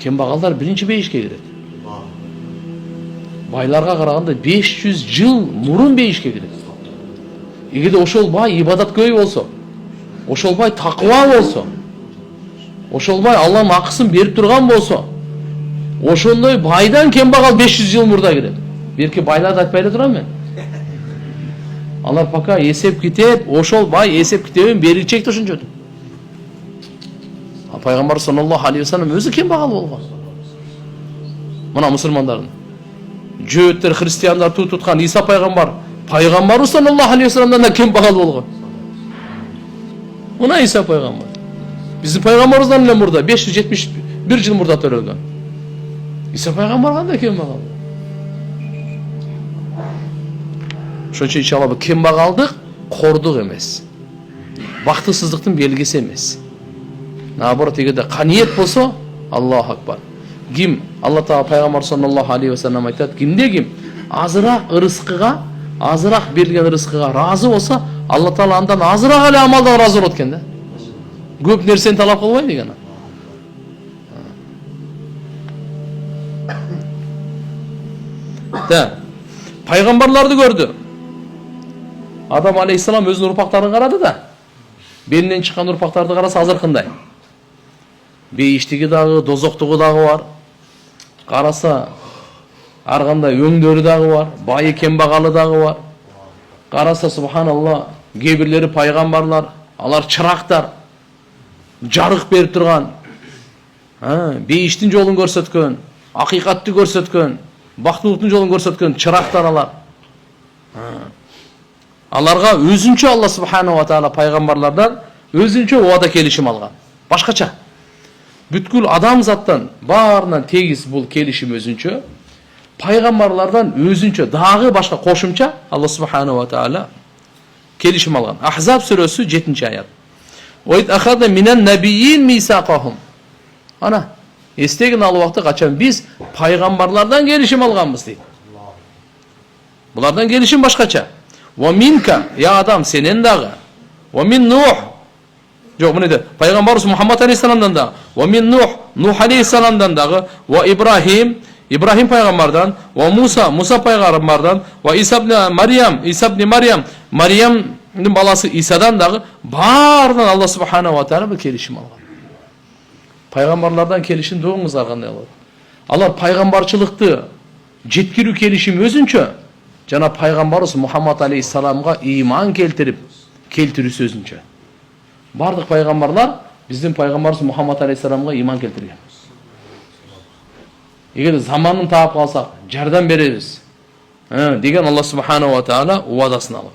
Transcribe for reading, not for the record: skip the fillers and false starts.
Кембагалдар биринчи бейишке кирет. Байларга караганда 500 жыл мурун бейишке кирет. Эгерде ошол бай ибадаткөй болсо, ошол бай такыба болсо, ошол бай Алланын акысын берип турган болсо, ошондой байдан кембагал 500 жыл мурда кирет. Берки байларды айтпай эле турам мен. Алар пока эсеп китеп, ошол бай эсеп китебин берилчекти ошончо. Пайгамбар саллаллаху алейхи ва саллям өзү кембагал болгон. Мына мусулмандардын жөөттөр, христиандар туткан Иса пайгамбар, пайгамбар саллаллаху алейхи ва салламдан да кембагал болгон. Мына Иса пайгамбар. Биздин пайгамбарыбыздан эле мурда 571 жыл мурда төрөлгөн. Иса пайгамбар кандай кембагал? Ошончо иншалла бул кембагалдык кордук эмес. Бактысыздыктын белгиси эмес. Наоборот, эгерде каниет болсо, Аллаху акбар. Ким Алла Таала пайгамбар саллаллаху алейхи ва саллям айтат, кимде ким азыраак ырыскыга, азыраак берилген ырыскыга разы болсо, Алла Таала андан азыраак эле амалдан разы болот экен да. Көп нерсени талап кылбай деген. Да. Пайгамбарларды көрдү. Адам алейхиссалам өзүнүн урпактарын карады да. Белинен чыккан урпактарды караса азыр кандай? Бейиштиги дагы, дозоктугу дагы бар. Караса ар кандай өңдөрү дагы бар, байы кембагалы дагы бар. Караса субханалла, кээ бирлери пайгамбарлар, алар чырактар, жарык берип турган, бейиштин жолун көрсөткөн, акыйкатты көрсөткөн, бактылыктын жолун көрсөткөн чырактар алар. Аларга өзүнчө Алла субхана ва таала пайгамбарлардан өзүнчө убада келишим алган. Башкача. Бүткүл адамзаттан баарынан тегиз бул келишим өзүнчө, пайгамбарлардан өзүнчө дагы башка кошумча Алла субхана ва таала келишим алган. Ахзаб сүрөсү 7-аят. Ойт ахада минан набийин мисақахум. Ана, эстеген ал убакта качан биз пайгамбарлардан келишим алганбыз дейт. Булардан келишим башкача. Ва минка, я адам, сенен дагы. Ва мин Нух. Жок, мындай пайгамбарыбыз Мухаммад алейхиссаламдан да. Ва мин Нух алейхиссаламдан дагы. Ва Ибрахим пайгамбардан. Ва Муса пайгамбардан. Ва Иса ибн Марьям, Мариямдын баласы Исадан дагы баарынан Алла субхана ва таала бул келишим алган. Пайгамбарлардан келишим доңуздар кандай болот? Алар пайгамбарчылыкты жеткирүү келишим өзүнчө жана пайгамбарыбыз Мухаммад алейхиссаламга ыйман келтирүүсү өзүнчө. Бардык пайгамбарлар биздин пайгамбарыбыз Мухаммад алейхиссаламга ыйман келтирген. Эгер заманын таап калсак, жардам беребиз деген Алла субхана ва таала убадасын алган.